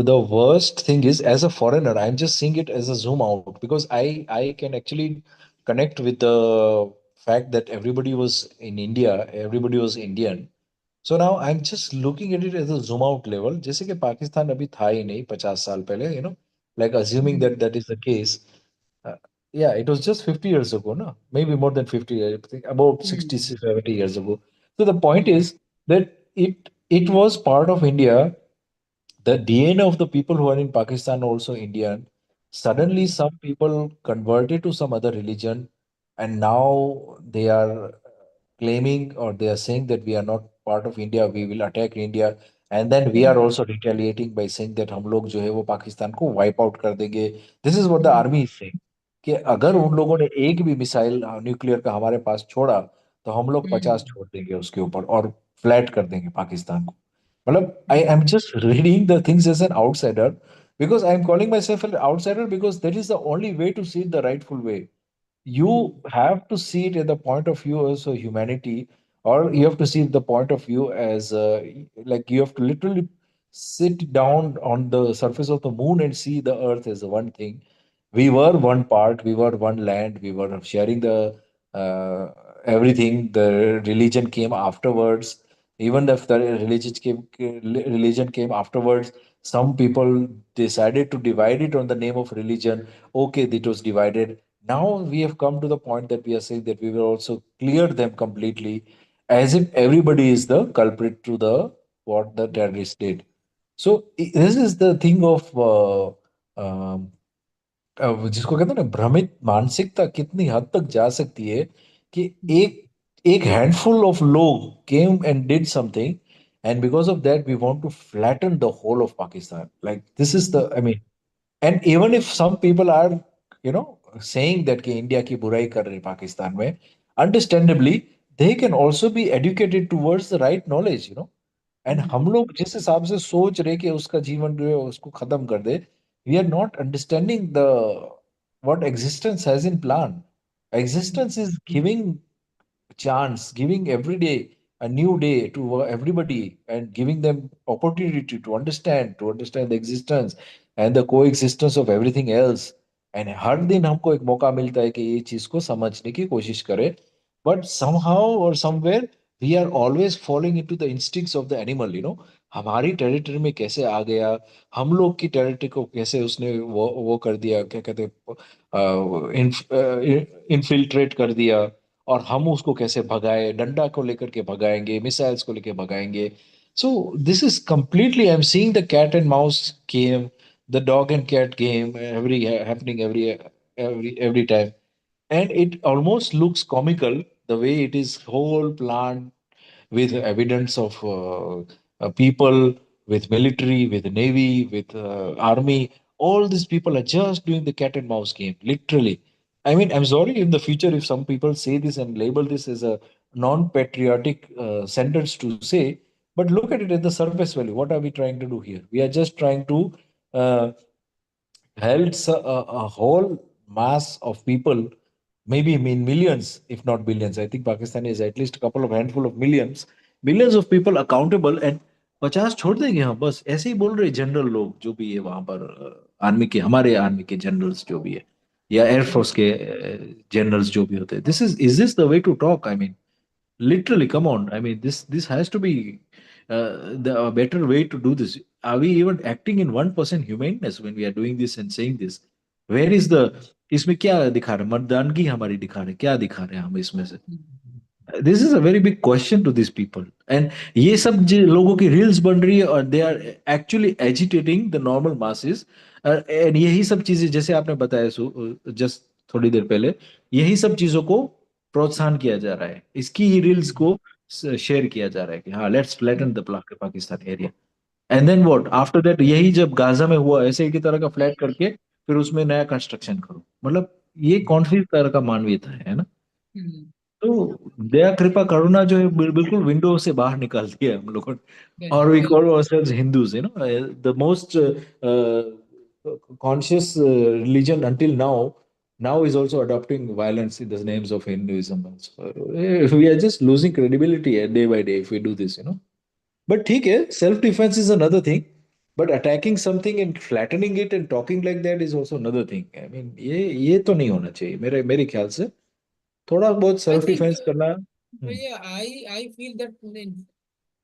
the worst thing is, as a foreigner, I'm just seeing it as a zoom out, because I can actually connect with the fact that everybody was in India, everybody was Indian. So now I'm just looking at it as a zoom out level. जैसे कि पाकिस्तान अभी था ही नहीं 50 साल पहले, like assuming hmm, that that is the case. Uh, yeah, it was just 50 years ago, no? Maybe more than 50 years, I think about 60, hmm, 70 years ago. So the point hmm, is that it was part of India. The DNA of the people who are in Pakistan are also Indian. Suddenly, hmm, some people converted to some other religion, and now they are claiming, or they are saying that we are not part of India, we will attack India, and then we are hmm, also retaliating by saying that हम लोग जो है वो पाकिस्तान को wipe out कर देंगे. This is what the hmm, army is saying. कि अगर उन लोगों ने एक भी मिसाइल न्यूक्लियर का हमारे पास छोड़ा, तो हम लोग 50 हम्म, छोड़ देंगे उसके ऊपर और फ्लैट कर देंगे पाकिस्तान को. मतलब I hmm, am just reading the things as an outsider, because I am calling myself an outsider, because that is the only way to see it the rightful way. You hmm, have to see it at the point of view as a humanity, or you have to see the point of view as like you have to literally sit down on the surface of the moon and see the earth as one thing. We were one part, we were one land, we were sharing the uh, everything. The religion came afterwards. Even if the religion came afterwards, some people decided to divide it on the name of religion. Okay, it was divided. Now we have come to the point that we are saying that we will also clear them completely, as if everybody is the culprit to the what the terrorists did. So this is the thing of जिसको कहते हैं ना, भ्रमित मानसिकता कितनी हद तक जा सकती है कि हम्म, एक एक हैंडफुल ऑफ लोग came and did something, and because of that we want to flatten the whole of Pakistan. Like this is the, I mean, and even if some people are you know saying that कि India की बुराई कर रहे हैं पाकिस्तान में, understandably they can also be educated towards the right knowledge, and hmm, हम लोग जिस हिसाब से सोच रहे कि उसका जीवन जो है उसको खत्म कर दे, we are not understanding the what existence has in plan. Existence is giving chance, giving every day a new day to everybody, and giving them opportunity to understand the existence and the coexistence of everything else. And हर दिन हमको एक मौका मिलता है कि ये चीज को समझने की कोशिश करें. But somehow or somewhere we are always falling into the instincts of the animal. हमारी टेरिटरी में कैसे आ गया, हम लोग की टेरिटरी को कैसे उसने वो कर दिया, क्या कहते हैं, इन्फिल्ट्रेट कर दिया, और हम उसको कैसे भगाए, डंडा को लेकर के भगाएंगे, मिसाइल्स को लेकर भगाएंगे. So this is completely, I am seeing the cat and mouse game, the dog and cat game, every happening every time, and it almost looks comical the way it is whole planned, with evidence of people, with military, with navy, with army. All these people are just doing the cat and mouse game, literally. I mean, I'm sorry in the future if some people say this and label this as a non-patriotic sentence to say, but look at it at the surface value. What are we trying to do here? We are just trying to uh, held a whole mass of people, maybe in millions, if not billions. I think Pakistan is at least a couple of handful of millions of people accountable. And 50 छोड़ देंगे हम, बस ऐसे ही बोल रहे general लोग जो भी है वहां पर, आर्मी के, हमारे आर्मी के जनरल्स जो भी है, या एयरफोर्स के जनरल्स जो भी होते हैं. This is this the way to talk? I mean, literally, come on. I mean, this has to be the a better way to do this. Are we even acting in 1% humaneness when we are doing this and saying this? Where is the, इसमें क्या दिखा रहे हैं? मर्दानगी हमारी दिखा रहे हैं? क्या दिखा रहे हैं हम इसमें से? This is a very big question to this people. And ये सब लोगों की रील्स बन रही है और they are actually agitating the normal masses. And यही सब चीजें जैसे आपने बताया जस्ट थोड़ी देर पहले, यही सब चीजों को प्रोत्साहन किया जा रहा है, इसकी ही रील्स को शेयर किया जा रहा है कि हाँ, let's flatten the Pakistan area. And then what after that? यही जब गाजा में हुआ ऐसे ही की तरह का फ्लैट करके फिर उसमें नया कंस्ट्रक्शन करो. मतलब ये कौन सी तरह का मानवीयता है ना? तो दया कृपा करुणा जो है बिल्कुल विंडो से बाहर निकाल दिया है हम लोगों ने. और we call ourselves Hindus, you know, the most conscious religion until now is also adopting violence in the names of Hinduism. So, we are just losing credibility day by day if we do this, you know. But ठीक है, self defense is another thing. But attacking something and flattening it and talking like that is also another thing. I mean, ये तो नहीं होना चाहिए मेरे मेरे ख्याल से. थोड़ा बहुत I सेल्फ think, डिफेंस करना. yeah, I feel that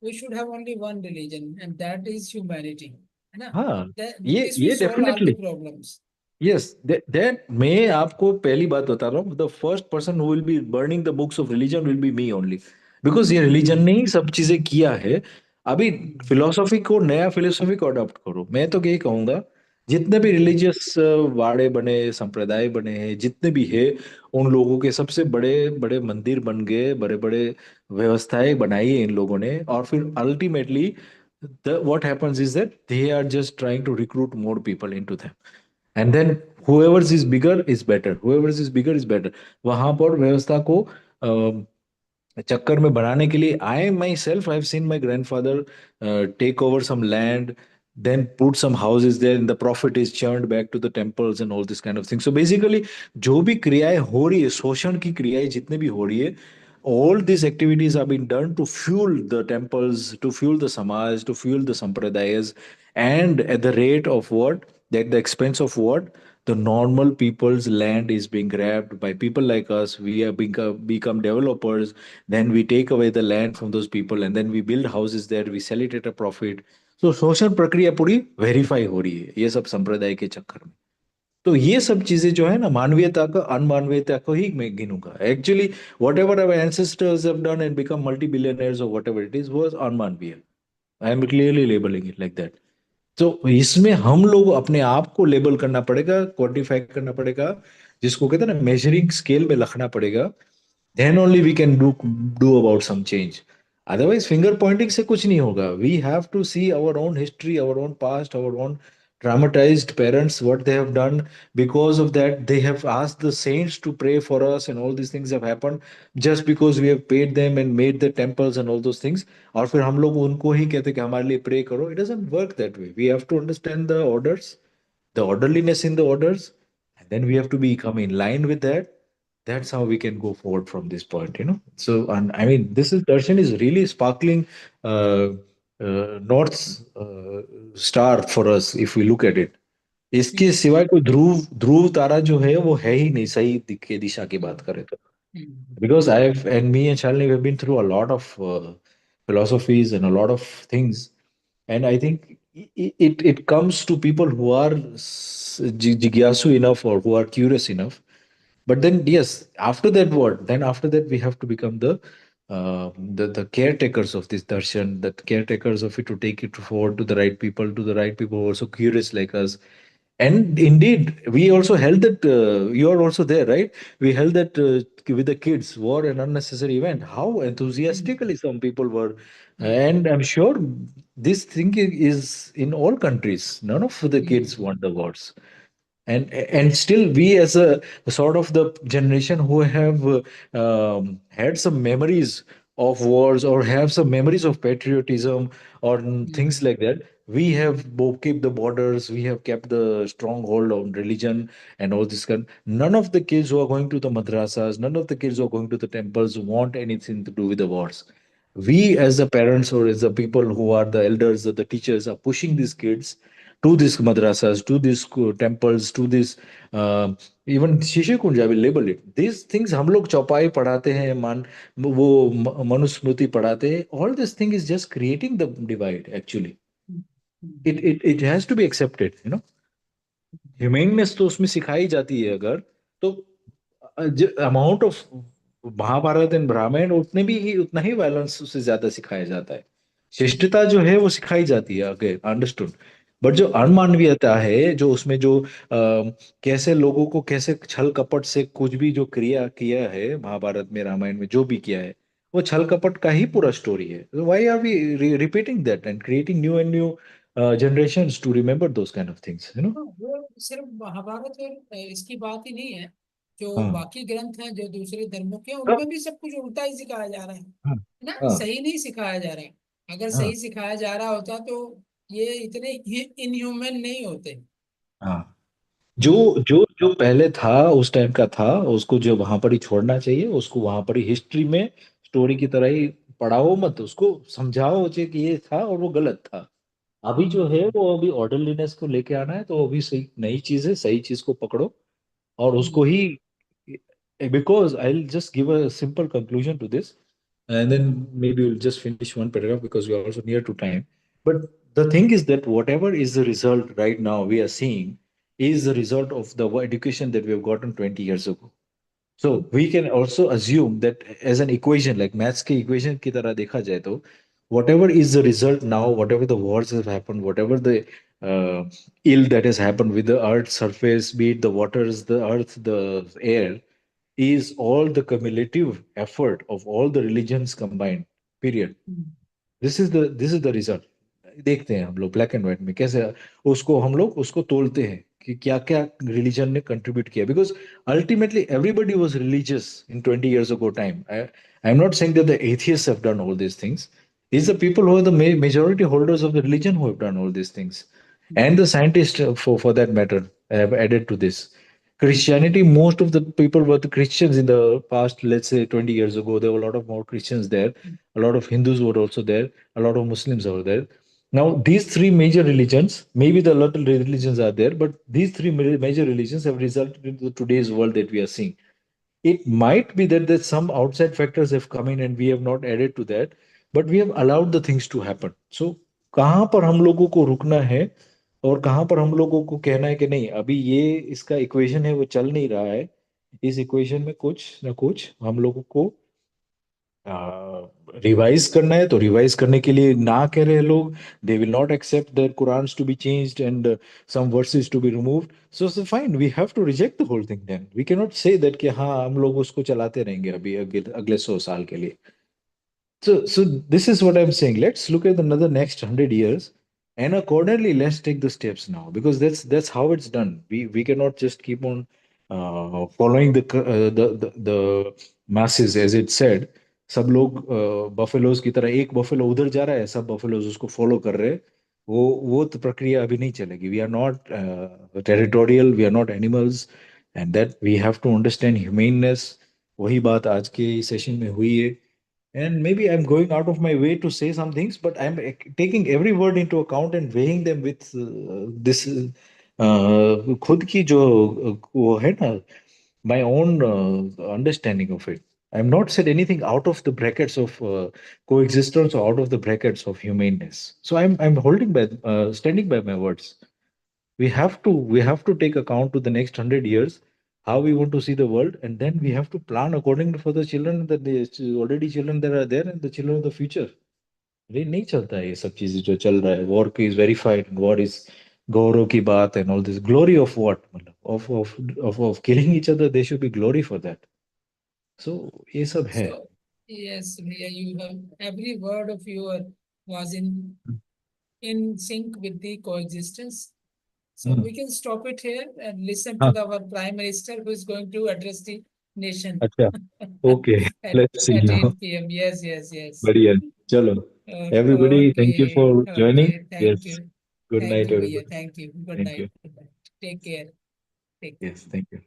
we should have only one religion, and that is humanity. है ना? हाँ, That this will ये solve all the definitely. problems. Yes, that मैं आपको पहली बात बता रहा हूँ. The first person who will be burning the books of religion will be me only. Because ये रिलीजन ने ही सब चीजें किया है. अभी फिलोसफी को, नया फिलोसफी को अडॉप्ट करो. मैं तो यही कहूंगा, जितने भी रिलीजियस वाड़े बने, संप्रदाय बने हैं, जितने भी है, उन लोगों के सबसे बड़े बड़े मंदिर बन गए, बड़े बड़े व्यवस्थाएं बनाई है इन लोगों ने. और फिर ultimately the what happens is that they are just trying to recruit more people into them, and then whoever is bigger is better, whoever is bigger is better. वहां पर व्यवस्था को चक्कर में बनाने के लिए, I myself I have seen my grandfather take over some land, then put some houses there and the profit is churned back to the temples and all this kind of thing. So basically जो भी क्रियाएं हो रही है, शोषण की क्रियाएं जितने भी हो रही है, all these activities have been done to fuel the temples, to fuel the samaj, to fuel the sampradayas, and at the rate of what? At the expense of what? The normal people's land is being grabbed by people like us. We have become developers. Then we take away the land from those people and then we build houses there. We sell it at a profit. So शोषण प्रक्रिया पूरी verify हो रही है ये सब संप्रदाय के चक्कर में. तो ये सब चीजें जो है ना, मानवीयता का अनमानवीयता को ही मैं गिनूंगा. Actually whatever our ancestors have done and become multi billionaires और whatever it is, was अनमानवीय. I am clearly labelling it like that. तो इसमें हम लोग अपने आप को लेबल करना पड़ेगा, क्वांटिफाई करना पड़ेगा, जिसको कहते हैं ना मेजरिंग स्केल में रखना पड़ेगा. then only we can do about some change. Otherwise finger pointing से कुछ नहीं होगा. We have to see our own history, our own past, our own traumatized parents, what they have done. Because of that they have asked the saints to pray for us and all these things have happened just because we have paid them and made the temples and all those things. और फिर हम लोग उनको ही कहते कि हमारे लिए pray करो. It doesn't work that way. We have to understand the orders, the orderliness in the orders, and then we have to become in line with that. That's how we can go forward from this point, you know. So, and I mean, this is darshan is really sparkling uh, north star for us if we look at it. इसके सिवाय कोई ध्रुव ध्रुव तारा जो है वो है ही नहीं, सही के दिशा की बात करें तो. Because I've and me and Shalini have been through a lot of philosophies and a lot of things, and I think it comes to people who are jigyasu enough or who are curious enough. But then yes, after that what? Then after that we have to become the caretakers of this darshan, the caretakers of it, to take it forward to the right people who are also curious like us. And indeed, we also held that. You are also there, right? We held that with the kids, war an unnecessary event. How enthusiastically some people were, and I'm sure this thinking is in all countries. None of the kids want the wars, and still we as a sort of the generation who have had some memories of wars or have some memories of patriotism or things like that, we have kept the borders, we have kept the stronghold on religion and all this kind. None of the kids who are going to the madrasas, none of the kids who are going to the temples want anything to do with the wars. We as the parents or as the people who are the elders or the teachers are pushing these kids to these madrasas, to these temples, to this uh, even शीशे कुंज, I will label it. These things हम लोग चौपाई पढ़ाते हैं, मान वो मनुस्मृति पढ़ाते हैं. All this thing is just creating the divide. Actually, it has to be accepted. You know, ह्यूमेननेस तो उसमें सिखाई जाती है अगर, तो amount of Mahabharata and Ramayana उतने भी ही उतना ही वायलेंस उससे ज्यादा सिखाया जाता है. शिष्टता जो है वो सिखाई जाती है, अगर अंडरस्टूड. बट जो अनमानवीयता है, जो उसमें जो कैसे लोगों को कैसे छल कपट से कुछ भी जो क्रिया किया है महाभारत में रामायण में जो भी किया है, वो छल कपट का ही पूरा स्टोरी है. Why are we repeating that and creating new and new generations to remember those kind of things, you know. हाँ, वो सिर्फ महाभारत और इसकी बात ही नहीं है। जो हाँ, बाकी ग्रंथ हैं जो दूसरे धर्मों के हैं, हाँ, उनमें भी सब कुछ उल्टा ही सिखाया जा रहा है हाँ, ना, हाँ, सही नहीं सिखाया जा रहा है। अगर हाँ, सही सिखाया जा रहा होता तो ये इतने इनह्यूमन नहीं होते। हाँ. जो हम्म, जो जो पहले था उस टाइम का था, उसको जो वहां पर ही छोड़ना चाहिए, उसको वहां पर ही हिस्ट्री में स्टोरी की तरह ही पढ़ाओ, मत उसको समझाओ जे कि ये था और वो गलत था. अभी जो है हम्म, वो अभी ऑर्डरलीनेस को लेके आना है, तो अभी सही नई चीज है, सही चीज को पकड़ो और उसको हम्म, ही. Because I will just give a simple conclusion to this, and then maybe we'll just finish one paragraph because we are also near to time. But the thing is that whatever is the result right now we are seeing is the result of the education that we have gotten 20 years ago. So we can also assume that as an equation, like maths की equation की तरह देखा जाए तो, whatever is the result now, whatever the wars have happened, whatever the uh, ill that has happened with the earth's surface, be it the waters, the earth, the air, is all the cumulative effort of all the religions combined. Period. This is the result. देखते हैं हम लोग black and white में कैसे उसको हम लोग उसको तोलते हैं कि क्या क्या रिलीजन ने कंट्रीब्यूट किया. Because ultimately everybody was religious in 20 years ago time. I am not saying that the atheists have done all these things. These are people who are the majority holders of the religion who have done all these things, and the scientists, for that matter, have added to this. Christianity, most of the people were the Christians in the past, let's say 20 years ago. There were a lot of more Christians there. A lot of Hindus were also there. A lot of Muslims were there. Now, these three major religions, maybe the little religions are there, but these three major religions have resulted in the today's world that we are seeing. It might be that there's some outside factors have come in and we have not added to that, but we have allowed the things to happen. So कहाँ पर हम लोगों को रुकना है और कहाँ पर हम लोगों को कहना है कि नहीं, अभी ये इसका इक्वेशन है वो चल नहीं रहा है. इस इक्वेशन में कुछ ना कुछ हम लोगों को रिवाइज करना है. तो रिवाइज करने के लिए ना कह रहे लोग, they will not accept their Qurans to be changed and some verses to be removed. So fine, we have to reject the whole thing. Then we can not say that कि हाँ हम लोग उसको चलाते रहेंगे अभी अगले अगले 100 साल के लिए. So this is what I'm saying. Let's look at another next 100 years, and accordingly, let's take the steps now, because that's how it's done. We cannot just keep on following the masses, as it said. सब लोग buffaloes की तरह, एक buffalo उधर जा रहा है, सब बफेलोज उसको फॉलो कर रहे हैं. वो तो प्रक्रिया अभी नहीं चलेगी. We are not territorial, we are not animals, and that we have to understand humanness. वही बात आज के सेशन में हुई है. And maybe I'm going out of my way to say some things, but I'm taking every word into account and weighing them with this खुद की जो वो है ना, my own understanding of it. I'm not said anything out of the brackets of coexistence or out of the brackets of humaneness. So I'm holding by standing by my words. We have to take account to the next 100 years, how we want to see the world, and then we have to plan accordingly for the children, that the already children that are there and the children of the future. ये नहीं चलता है ये सब चीजें जो चल रहा है. वॉर की इज वेरीफाइड, वॉर इज गौरव की बात and all this glory of what, मतलब of killing each other, there should be glory for that. So ये सब है. So, yes, Bhaiya, you have every word of your was in sync with the coexistence. So Hmm. we can stop it here and listen to हाँ, our Prime Minister who is going to address the nation अच्छा, okay, at, let's see at now. 8 p.m. Yes, yes, yes. बढ़िया, चलो. Everybody, thank you for Okay, joining. okay. Thank Yes, you. good Thank night, you, Bhaiya. everybody. Thank you. Good Thank you. night. Good night. Take care. Take care. Yes, thank you.